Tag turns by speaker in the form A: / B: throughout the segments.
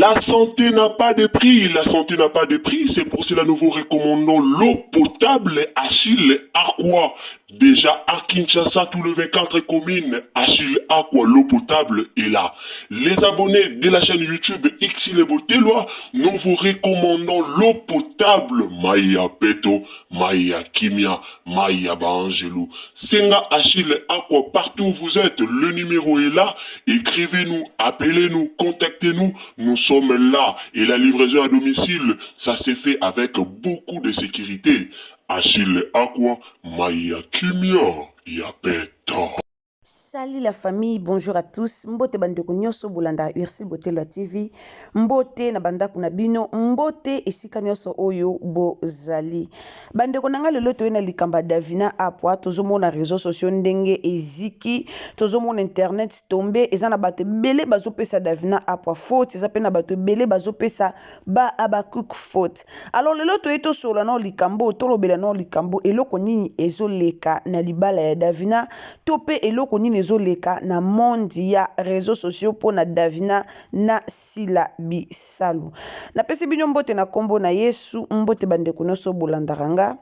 A: La santé n'a pas de prix, la santé n'a pas de prix, c'est pour cela nous vous recommandons l'eau potable Achille Aqua. Déjà à Kinshasa, tous les 24 communes, Achille Aqua, l'eau potable est là. Les abonnés de la chaîne YouTube Xile Botelwa, nous vous recommandons l'eau potable Maya Peto, Maya Kimia, Maya Bangelou. Senga Achille Aqua, partout où vous êtes, le numéro est là. Écrivez-nous, appelez-nous, contactez-nous. Nous sommes là. Et la livraison à domicile, ça s'est fait avec beaucoup de sécurité. Achille Aqua, Maya Kimia, Yapeto.
B: Salut la famille, bonjour à tous. Mbote bandeko nyoso bolanda Ursil Botelwa TV. Mbote na banda kuna bino, mbote esika nyoso oyo bozali. Bandeko nanga lelo toyena likamba Davina apwa, tozomona réseaux sociaux ndenge eziki, tozomona internet tombe, eza na bato bele bazopesa Davina apwa faute, eza pe na bato bele bazopesa ba Abakuk faute. Alors lelo toyeto sola no likambo, tolobela no likambo, eloko nini ezoleka na libala ya Davina, tope eloko nini ezoleka na monde ya réseaux sociaux po na Davina na Sila Bisalu. Na pesi bino mbote na kombo na Yesu, mbote bandeko nyonso bolandaranga.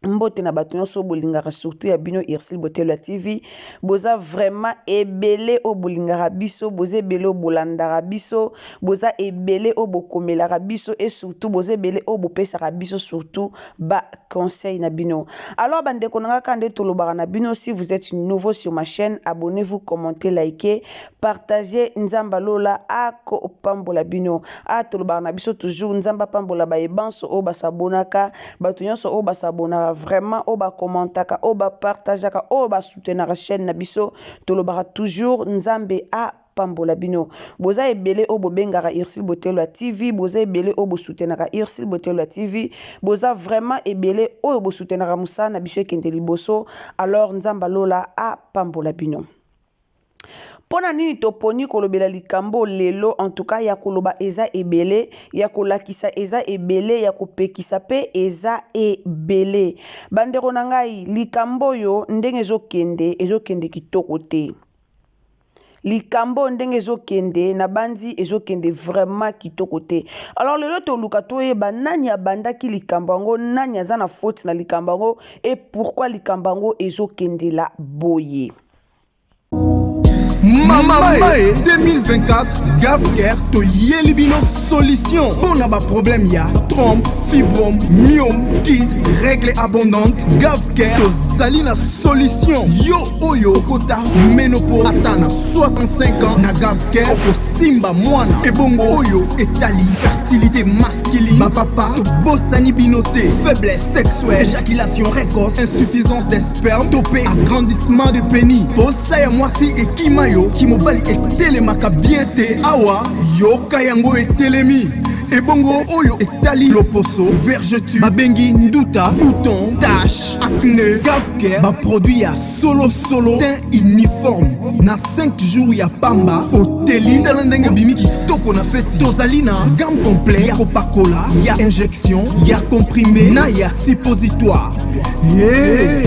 B: Mbote na bato nyonso bolingaka surtout ya bino Ursil Botelwa TV. Boza vraiment ebele o bolingaka biso, boza ebele o bolandaka biso, boza ebele o bokomelaka biso et surtout boza ebele o bopesaka biso surtout ba conseil na bino. Alors bandeko nanga kande tolobaka na bino, si vous êtes nouveau sur ma chaîne, abonnez-vous, commentez, likez, partagez. Nzamba lola ako pambola bino. A tolobaka na biso toujours nzamba pambola ba ebanso o basabonaka, bato nyonso o basabonaka vraiment oba commentaka, oba partageaka, oba soutenaka chaîne na biso, tolobaka toujours nzambe a pambola bino. Boza ebele obo bengara Ursil Botelwa TV, boza ebele obo soutenaka Ursil Botelwa TV, boza vraiment ebele obo soutenaka musa na biso ekende liboso, alors nzamba lola a pambola bino. Pona nini toponi kolobela likambo lelo, en tout cas ya koloba eza ebele, ya kolakisa eza ebele, ya kopekisa pe eza ebele. Bandeko na ngai likambo yo ndenge ezokende kitoko te. Likambo ndenge ezokende na bandi ezokende vraiment kitoko te. Alors lelo toluka toyeba nani abandaki likambo yango, nani aza na faute na likambo yango et pourquoi likambo yango ezokende la boye.
C: Mamae 2024 Gavker to Yelibino solution pour na ba problème ya trompe, fibrome, myome, kyste, règle abondante. Gavker to zalina solution. Yo oyo kota ménopause atana 65 ans na Gavker oko simba mwana ebongo oyo etali fertilité masculine. Ma papa to bossani binoté, faiblesse sexuelle, éjaculation précoce, insuffisance des spermes, topé agrandissement de pénis. Bossa ya mwasi ekimayo Kimobali etelemaka bien te awa yoka yango etelemi ebongo oyo etali loposo, vergeture, babengi nduta, bouton, tache, acné. Gavker ba produit ya solo teint uniforme na 5 jours ya pamba oteli talendenge bimiki toko na feti. Tozalina gamme complet ya kopakola, ya injection, ya comprimé na ya suppositoire.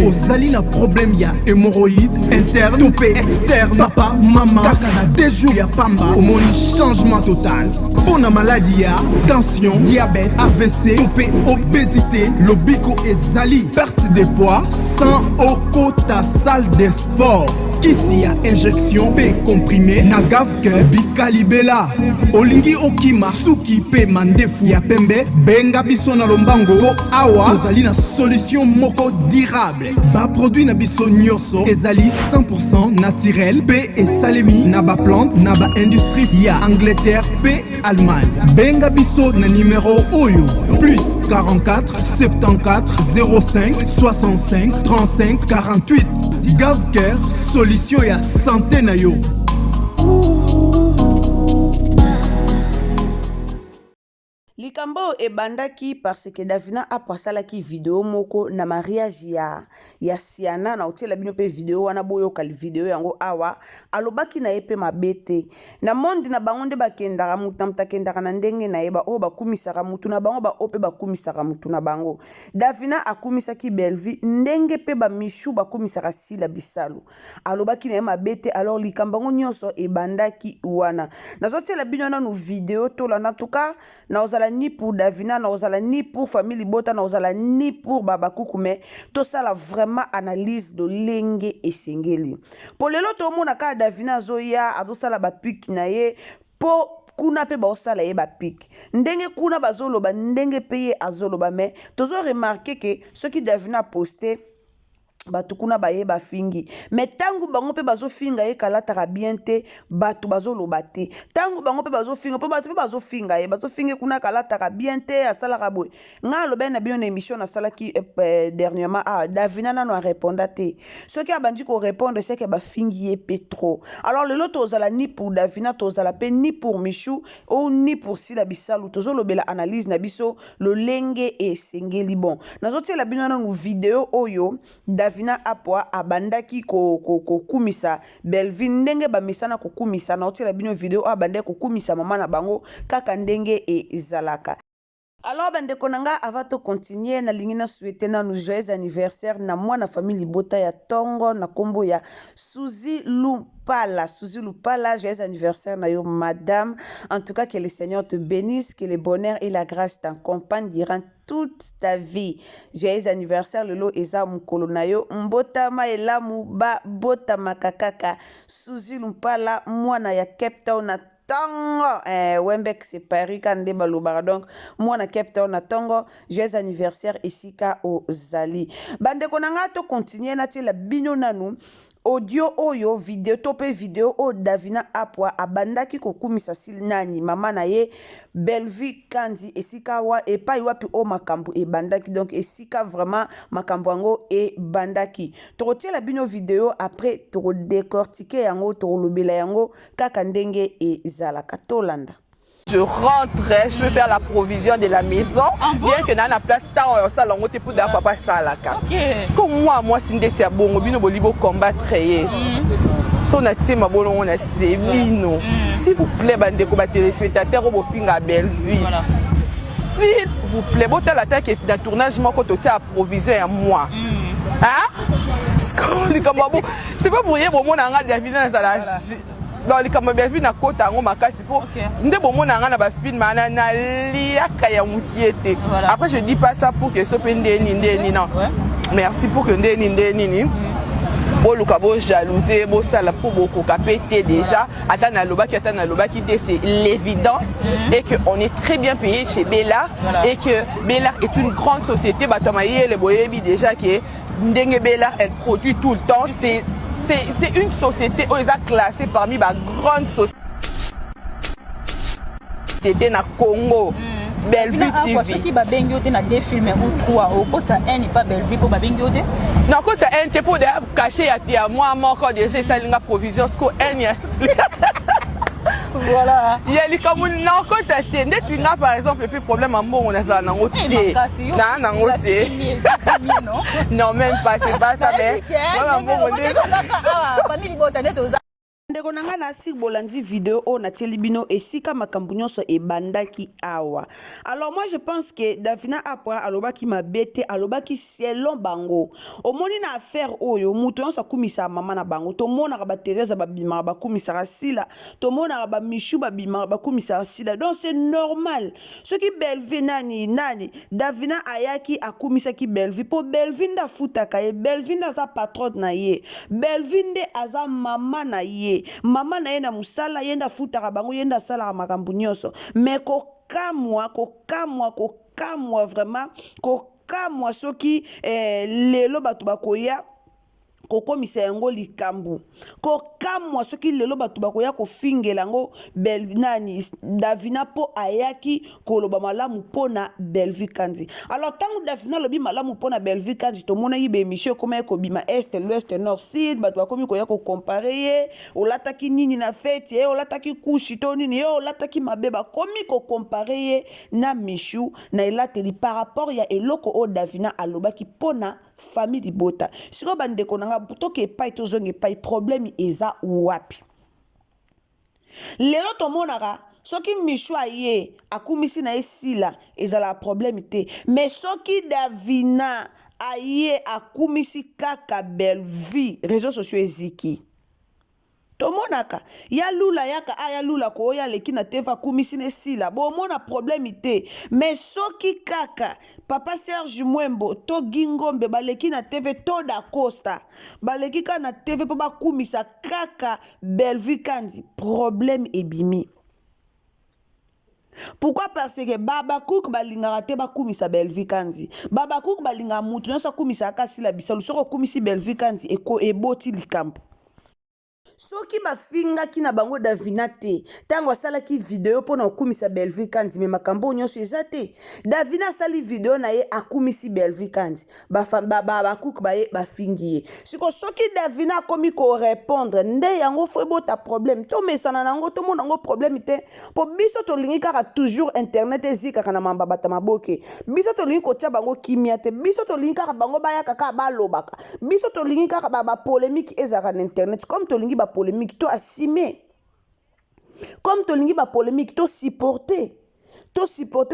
C: Ozali na problème ya hémorroïde interne, topé externe, papa, maman, kaka na 2 jours ya pamba omoni changement total. Pour na maladie ya tension, diabète, AVC, topé obésité, lobiko ezali, perte de poids, sans okota salle de sport. Kisi ya injection pe comprimé na Gavker bikalibela olingi okima suki pe mandefu ya pembe benga biso na lombango po awa tozali na solution moko durable. Ba produit na biso nyonso ezali 100% naturel pe esalemi na ba plante na ba industrie ya Angleterre pe Allemagne. Benga biso na numéro oyo plus 44 74 05 65 35 48. Gavker solution ya santé na yo.
B: likambo ebandaki parce que Davina asalaki video moko na mariage ya Siana na otiela bino pe video wana boyoka video yango awa alobaki na ye pe mabete na mondi na bango nde bakendaka mutu na mutakendaka na ndenge na ye ba oyo bakumisaka mutu na bango ba ope bakumisaka mutu na bango. Davina akumisaki Belvi ndenge pe ba mishu bakumisaka Sila Bisalu alobaki na ye mabete. Alors likambo ngo nyonso ebandaki wana nazotiela bino na video tola na tuka na ozala ni pour Davina na ozala ni pour famille Libota na ozala ni pour Baba Kuku mais to sala vraiment analyse de lenge esengeli pour lelo to mona ka Davina zoya azosala ba pic na ye po kuna pe ba osala ye ba pic ndenge kuna bazoloba ndenge pe ye azoloba mais tozo remarquer que ce qui Davina posté batu kuna baye bafingi mais tangu bango pe bazofinga ye kalataka bien te batu bazoloba te tangu bango pe bazofinga po batu pe bazofinga ye bazofinga kuna kalataka bien te asalaka boye nga aloba na bino na émission nasalaki dernièrement Davina nano areponda te soki abandi ko répondre c'est que bafingi ye pe trop. Alors lelo tozala ni pour Davina tozala pe ni pour Michou ou ni pour Sila Bisalu tozolobela analyse na biso lolenge esengeli bon nazotiela bino na video oyo Davina apwa abandaki kumisa Belvi ndenge bamisana kumisa na otiela bino video abande kumisa mama na bango kaka ndenge ezalaka. Alors bandeko nanga avant de continuer na lingi na souhaiter na joyeux anniversaire na mwana famille Libota ya Tongo na kombo ya Suzy Lupala, joyeux anniversaire na yo madame. En tout cas que le Seigneur te bénisse, que le bonheur et la grâce t'accompagnent durant toute ta vie. Joyeux anniversaire lelo eza mukolo na yo mbotama elamu ba botama kakaka Suzy Lupala mwana ya Cape Town na Tongo Wembek c'est Paris kande balobara donc moi na Cape Town na Tongo. Joyeux anniversaire esika ozali bandeko nanga to continuer na ti la bino nanu audio oyo video tope video o Davina apwa abandaki kokumisa sil nani mama na ye Belvi Kandi esika wa epai wapi o makambo ebandaki donc esika vraiment makambo yango ebandaki tokotiela bino video après toko décortiquer yango toko lobela yango kaka ndenge ezalaka tolanda.
D: Je rentrais, je peux faire la provision de la maison, bien que dans la place, tant au salon, on pour d'un papa salaka. Parce que moi, si on était bon, on bolibo combattre. Son atime ma bon, on a sebino. S'il vous plaît, bande de combattre téléspectateurs, on va finir à belle vie. S'il vous plaît, bon, la tête qui est dans tournage, moi, quand on t'a approvisionné à moi. Hein? C'est pas pour rien, bon, on a un Davina dans la. Dans les caméras bien na kota ngo makasi po nde bomo na nga na ba film na liaka ya mukiete. Après je dis pas ça pour que so pende ni non. Merci pour que ni bo luka bo jalouser bo sala pour beaucoup capter déjà atana lobaki c'est l'évidence et que on est très bien payé chez Bella et que Bella est une grande société batamaye le boyebi déjà que ndenge Bella elle produit tout le temps c'est une société où ils ont classé parmi les grandes sociétés na Congo. Bellevue TV.
E: Ceux qui babengi ote na deux films ou trois au côté un n'est pas Bellevue pour babengi ote.
D: Non côté un t'es pour cacher à moi encore déjà ça linga provision ce que un
E: voilà.
D: Il y a les comme non côté t'es net tu n'as par exemple le plus problème en bon on a ça dans côté. Non côté. Non même pas c'est pas ça mais
B: ndeko nanga na sik bolandi video o na telebino esika makambo nyonso ebandaki awa. Alors moi je pense que Davina apwa alobaki mabete alobaki selon bango omoni na affaire oyo muto nyonso akumisa mama na bango tomona ba Teresa babima bakumisa Sila tomona ba Michou babima bakumisa Sila donc c'est normal ce qui Belvi nani Davina ayaki akumisa ki Belvi po Belvi nda futaka ye Belvi nda za patron na ye Belvi nde aza mama na ye mama na ye na musala yenda futaka bango yenda sala makambo nyonso mais kokamwa vraiment kokamwa soki lelo batu bakoya kokomisa yango likambo kokamwa soki lelo bato bakoya kofingela yango nani Davina po ayaki koloba malamu pona Bellevue Kandi. Alors tango Davina lobi malamu pona Bellevue Kandi tomona yibe émission koma ekobima est l'ouest nord sud bato bakomi koya ko comparer ye olataki nini na fête ye olataki kushi to nini ye olataki mabeba komi ko comparer ye na Michou na elateli par rapport ya eloko o Davina alobaki pona famille Libota. Siko bandeko nanga butoke epai tozonge epai problème eza wapi. Lelo tomonaka soki Michou aye akumisi na esila ezala problème te. Mais soki Davina aye akumisi kaka Bellevue réseaux sociaux eziki. Tomonaka ya lula yaka aya lula ko ya leki na teva kumisi ne sila bo mona problème te mais soki kaka papa Serge Mwembo to Gingombe baleki na TV to da Costa baleki ka na TV po ba kumisa kaka Bellevue Kandi problème ebimi. Pourquoi? Parce que Baba Cook balingara te ba kumisa Bellevue Kandi. Baba Cook balinga mutu nyosa kumisa akasi la bisalu soko kumisi Bellevue Kandi eko eboti likambo. Soki bafinga ki na bango Davina te tango asalaki video pona okumisa Bellevue Kandi me makambo nyonso eza te. Davina asali video na ye akumisi Bellevue Kandi bakuku baye bafingi ye siko soki Davina akomi ko répondre nde yango fo ebota problème to mesana nango to mona ngo problème te po biso tolingi kaka toujours internet ezikaka na mamba bata maboke biso tolingi kotia bango kimia te biso tolingi kaka bango baya kaka balobaka biso tolingi kaka ba polémique ezaka na internet comme tolingi ba polémique to assumer comme tolingi ba polémique to supporter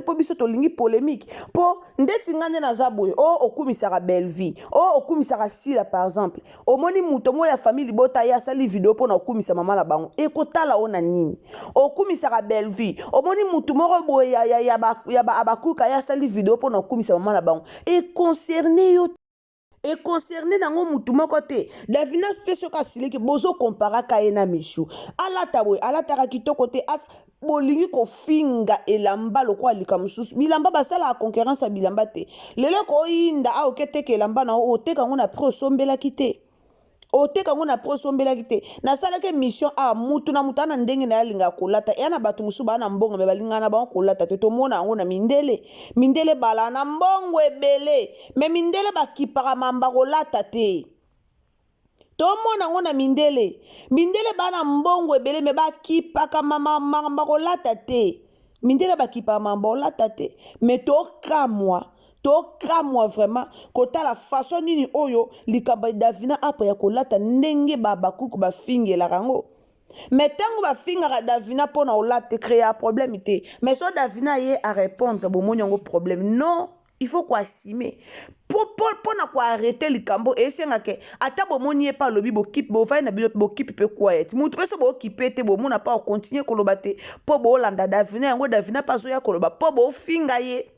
B: po biso tolingi polémique po ndeti ngande na zaboye o okumisaka Bellevue o okumisaka Sila par exemple omoni muto mo ya famille Libota ya sali video po na okumisa mama na bango ekotala ona nini okumisaka Bellevue omoni muto moko boye ya abakuka ya sali video po na okumisa mama na bango e concerné yo et concerné nango mutu moko te Davina spécial ka sileki bozo compara ka ena Michou alata kitoko te as bolingi ko finga elamba lokwa lika mususu bilamba basala a concurrence a bilamba te lelo ko inda a okete ke elamba na o te kango na pro sombela kite o te kango na pro sombela kite na sala ke mission a mutu na mutana ndenge na yalinga kolata yana batu musu bana mbongo me balinga na ba kolata te to mona ngo na mindele bala na mbongo ebele me mindele bakipaka mamba kolata te to mona ngo na mindele bana mbongo ebele me bakipaka mamba kolata te mindele bakipaka mamba kolata te me to kamwa vraiment kota la façon nini oyo likamba Davina apa ya kolata ndenge babakuku bafingela rango mais tango bafingaka Davina pona olate créer problème te mais so Davina ye a répondre bo monyango problème non il faut quoi assumer pona quoi arrêter likambo et senga ke ata bo moni pa lobi bo kip bo fa na bo kip pe quiet mutu pesa bo kipete bo mona pa continuer koloba te po bo landa Davina yango Davina pa so ya koloba po bo finga ye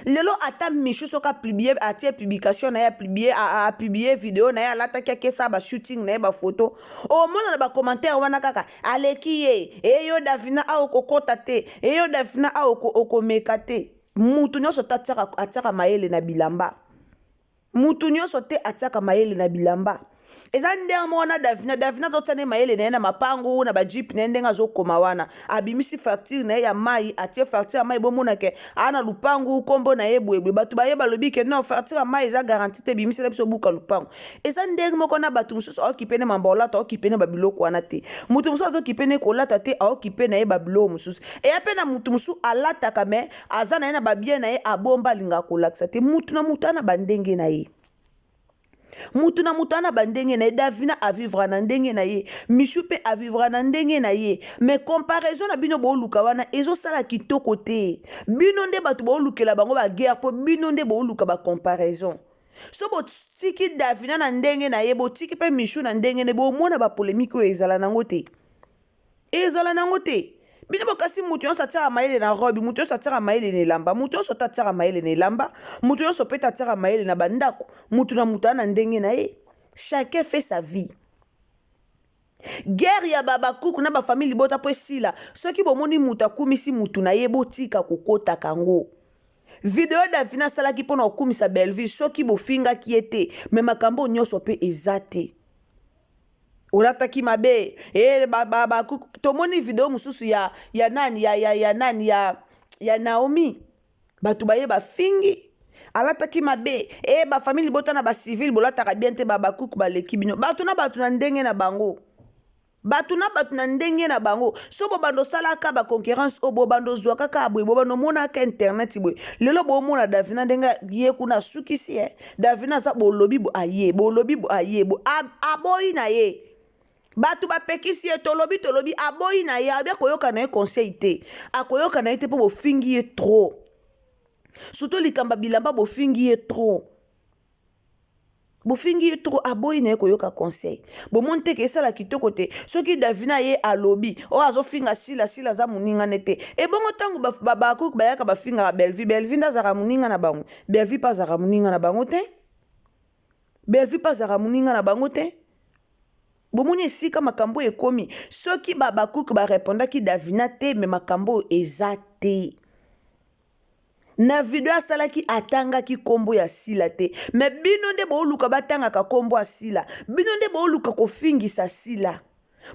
B: lelo ata Michou soka publier atie publication na ya publier vidéo na ya lata keke sa ba shooting na ba photo o mona na ba commentaire wana kaka aleki ye eyo Davina a okokota te eyo Davina a okomeka te mutu nyonso ataka mayele na bilamba mutu nyonso te ataka mayele na bilamba eza ndenge mona Davina to tsane mayele na na mapangu na ba jeep na ndenga zo koma wana abimisi facture na ya mai atie facture ya mai bo mona ke ana lupangu kombo na yebwebwe batu ba yeba lobi ke non facture ya mai eza garantie te bimisi na biso buka lupangu eza ndenge moko na batu mususu okipene mambola to okipene babiloko wana te mutu mususu okipene kolata te okipene yeba bilo mususu e ya pena mutu mususu alata kame azana na ba bien na ye abomba linga kolaksa te mutu na mutu na bandenge na ye mutu na mutu ana bandenge na ye Davina a vivre na ndenge na ye Michou pe a vivre na ndenge na ye mais comparaison na bino bo luka wana ezo sala kitoko te bino nde batu bo lukela bango ba guerre po bino nde bo luka ba comparaison so bo tiki Davina na ndenge na ye bo tiki pe Michou na ndenge ne bo mona ba polémique o ezala nango te bino bokasi mutu yonso atira mayele na robe mutu yonso atira mayele na elamba mutu yonso atira mayele na elamba mutu yonso pe atira mayele na bandako mutu na mutu na ndenge na ye chacun fait sa vie guerre ya babakuku na ba famille Libota po sila soki bomoni mutu akumisi mutu na ye botika kokota kango video Davina salaki pona okumisa Belleville soki bofinga ki ete me makambo nyonso pe ezate olataki mabe tomoni video mususu ya nani ya nani ya Naomi batu baye bafingi alataki mabe ba famille botana ba civil bolataka bien te bakuku baleki bino batu na ndenge na bango batu na ndenge na bango so bobando salaka ba concurrence o bobando zwa kaka abwe bobando mona ka internet bwe lelo bomona Davina ndenga ye kuna sukisi Davina za bolobi bo aye bo aboyi na ye batu bapekisi ye tolobi aboyi na ye abia koyoka na ye conseil te akoyoka na ye te po bofingi ye trop surtout likamba bilamba bofingi ye trop aboyi na ye koyoka conseil bomonte ke esala kitoko te soki Davina ye alobi o azofinga sila za moninga nete ebongo ntango bakuku bayaka bafingaka Belleville ndazaka moninga na bango Belleville pa azaka moninga na bango te bomoni esika makambo ekomi soki bakuku barepondaki Davina te me makambo eza te na video asalaki atangaki kombo ya sila te me bino nde booluka batangaka kombo ya sila bino nde booluka kofingisa sila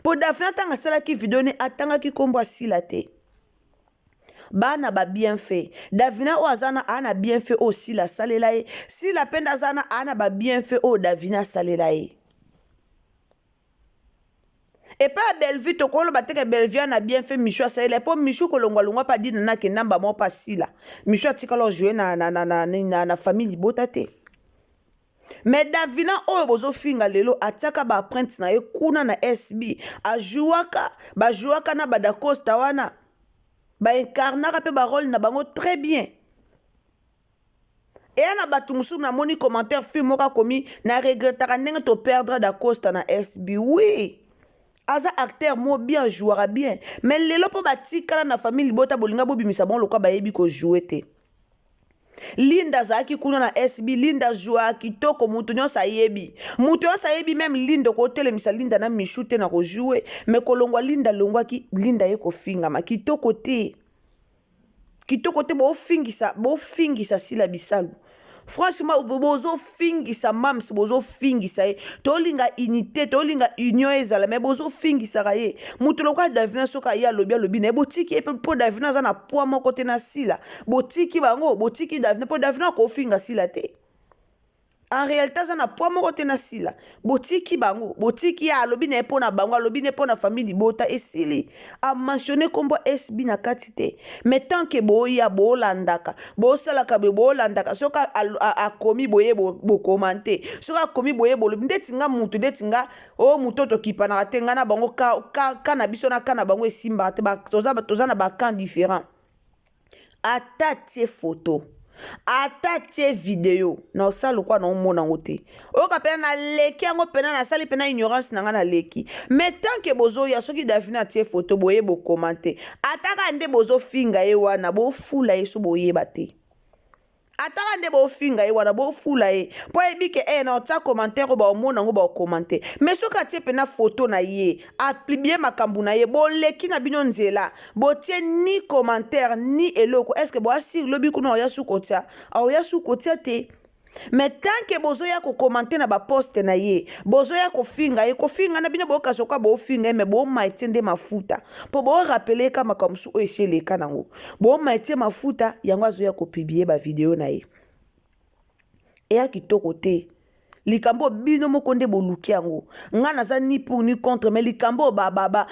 B: po Davina tanga asalaki video ne atangaki kombo ya sila te bana ba bienfait Davina o azana ana bienfait o sila salela ye sila penda azana ana ba bienfait o Davina salela ye et pas Belleville to kolo bateke Belleville na bien fait Michou salela po Michou kolongwa pa dina na ke namba mo pa sila Michou atikalo jouer na famille bota te mais Davina oyo bozo finga lelo ataka ba print na ye kuna na SB bajuaka na badakosta wana ba incarnaka pe ba rôle na bango très bien et na batu musu na moni commentaire film moka komi na regrettaka ndenge to perdre da Costa na SB oui aza acteur mo bien jouera bien mais lelo po batikala na famille bota bolinga bobimisa bon lokwa bayebi ko jouer te Linda zaki kuna na SB Linda joua kitoko mutu nyonso ayebi même Linda ko telemisa Linda na Michou te na ko jouer mais kolongwa Linda longwaki Linda ye ko fingama kitoko te bo fingisa sila bisalu franchement bozo fingisa mams bozo fingisa ye tolinga unité tolinga union ezala mais bozo fingisa ye mutu lokwa Davina soka ya lobi na botiki epe po Davina za na poa moko te na sila botiki Davina po Davina ko finga sila te en réalité za na poa moko te na sila botiki ya lobi na epo na bango lobi na epo na famille bota esili a mentionné kombo SB na kati te mais tant que boya bolandaka bosalaka bolandaka soka akomi boye bo commenter soka akomi boye bo ndetinga mutu ndetinga o mutoto kipana tenga na bango ka na biso na kana bango esimba te toza na ba camp différent atate photo atate video na osalo kwa na omona ngote oka pena na leki yango pena na sali pena ignorance na nga na leki mais tant que bozo ya soki Davina tie photo boye bo commenter ataka nde bozo finga ye wana bo fula yeso boye bate ataka nde bo finga ye wana bo fula ye po ebike na ota commentaire ba omona ngo ba commenter mais soka tie pena photo na ye applier makambu na ye bo leki na bino nzela bo tie ni commentaire ni eloko est-ce que bo asir lobi kuna oya sukotia te mais tant que bozo ya ko commenter na ba post na ye bozo ya ko finga na bino bo kasoka bo finga mais bo maitende mafuta po bo rappeler kama kamsu o eshele kanango bo maite mafuta yango azo ya ko publier ba video na ye e ya kitoko te likambo bino moko nde boluki yango nga naza ni pour ni contre mais likambo ba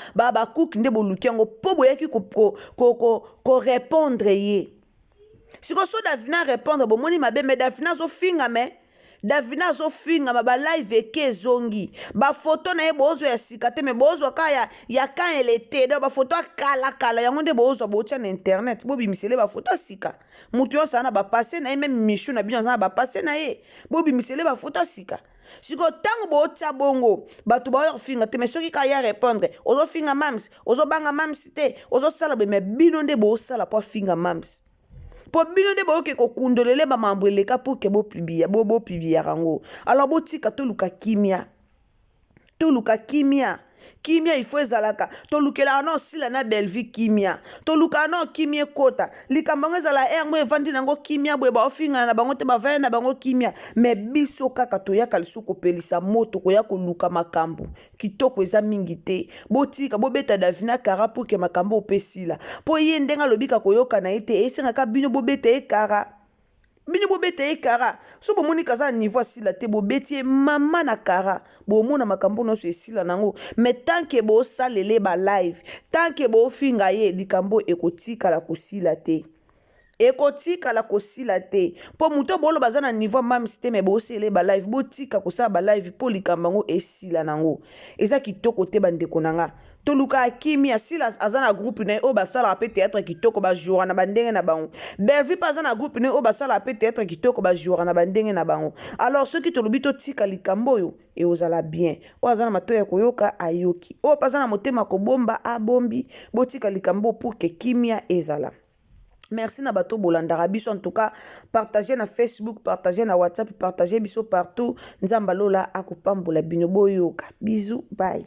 B: cook nde boluki yango po boyaki ko répondre ye siko so Davina répondre bomoni mabe mais Davina zo finga ba live eke zongi ba photo na ye bozo ya sikate mais bozo ka ya quand elle était ba photo kala yango nde bozo bocha na internet bobi misele ba photo sika mutu yo sana ba passer na ye même Michou na bino sana ba passer na ye bobi misele ba photo sika siko tango bocha bongo batu ba finga te mais soki ka ya répondre ozo finga mams ozo banga mams te ozo sala mais bino nde bo sala po finga mams po bino nde boke ko kundolele ba mambreleka pour que bo publier rango alors botika toluka kimia kimia il faut ezalaka tolukelaka na osila na belvi kimia tolukaka na kimia ekota likambo yango ezala yango evandi nango kimia boye baofingana na bango te bavaya na bango kimia me biso kaka toyaka lisu kopelisa moto koya koluka makambo kitoko eza mingi te botika bobeta davina kara pour ke makambo opesila po ye ndenga lobika koyoka na ye te esengaka bino bobeta ekara bino bobeta ekara so bomoni kaza niveau asila te bobeti ye mama na kara bomona makambo nyonso esila nango me tanke bosalele ba live tanke bofinga ye likambo ekotikala kosila te ekotikala kosila te po muto bolo baza na niveau mam systeme bosele ba live botika kosala ba live po likambo yango esila nango eza kitoko te bandeko nanga toluka kimia sila aza na groupe na o basala pe théâtre kitoko ba jour na bandenge na bango belvi pa aza na groupe na o basala pe théâtre kitoko ba jour na bandenge na bango alors ceux qui tolubi to tika likambo yo e ozala bien o aza na matoya koyoka ayoki o pa aza na motema kobomba abombi botika likambo pour que kimia ezala. Merci na bato bolandaka biso en tout cas partagez na Facebook partagez na WhatsApp partagez biso partout nzamba lola akopambola bino boyoka bisous bye.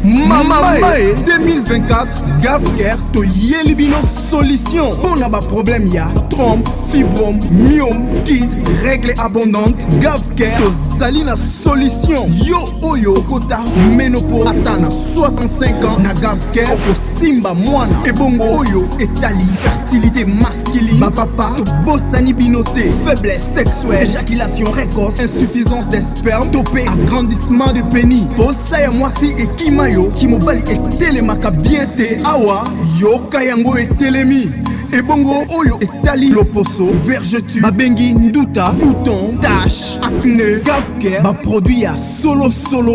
C: Mama 2024 Gavker to Yelibino solution pour na ba problème ya trompe, fibrome, myome, kyste, règle abondante Gavker to zali na solution yo oyo kota ménopause atana 65 ans na Gavker oko simba mwana ebongo oyo etali fertilité masculine ba papa to bosani binoté faiblesse sexuelle éjaculation précoce insuffisance des spermes topé agrandissement de pénis bossa ya mwasi ekimayo kimobali etelemaka bien te awa yoka yango etelemi ebongo oyo etali loposo vergeture babengi nduta bouton tache acné Gavker baproduit ya solo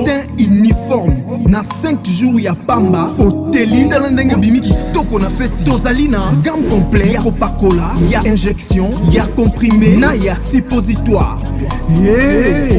C: teint uniforme na 5 jours ya pamba oteli tala ndenge obimi kitoko na feti tozali na gamme complet ya kopakola ya injection ya comprimé na ya suppositoire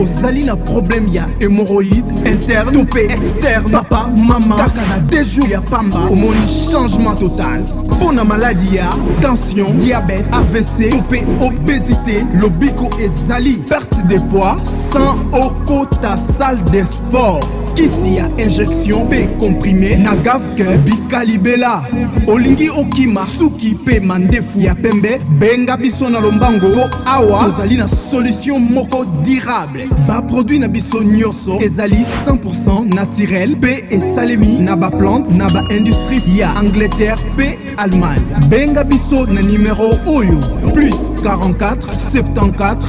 C: ozali na problème ya hémorroïde interne topé externe papa mama kaka na 2 jours ya pamba omoni changement total mpona maladie ya tension diabète AVC topé obésité lobiko ezali perte de poids sans okota salle de sport kisi ya injection pe comprimé na Gavker bikalibela olingi okima suki pe mandefu ya pembe benga biso na lombango po awa tozali na solution moko durable ba produit na biso nyonso ezali 100% naturel pe esalemi na ba plante na ba industrie ya Angleterre pe Allemagne benga biso na numéro oyo plus 44 74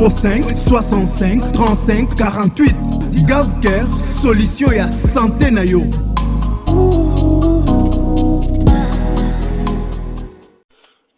C: 05 65 35 48 Gavker solution ya santé na yo.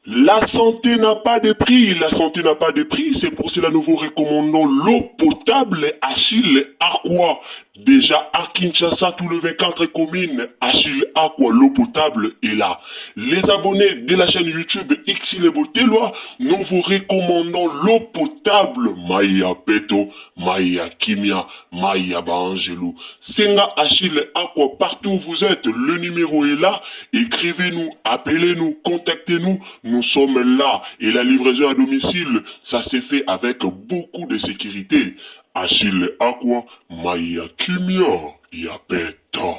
A: La santé n'a pas de prix, la santé n'a pas de prix, c'est pour cela nous vous recommandons l'eau potable Achille Aqua. Déjà à Kinshasa, tout le 24 communes, Achille Aqua, l'eau potable est là. Les abonnés de la chaîne YouTube Xile Boteloa, nous vous recommandons l'eau potable Maya Peto, Maya Kimia, Maya Bangelou. Senga Achille Aqua, partout où vous êtes, le numéro est là. Écrivez-nous, appelez-nous, contactez-nous. Nous sommes là et la livraison à domicile, ça s'est fait avec beaucoup de sécurité. Achille Aqua, Maya Kimia, Yapeto.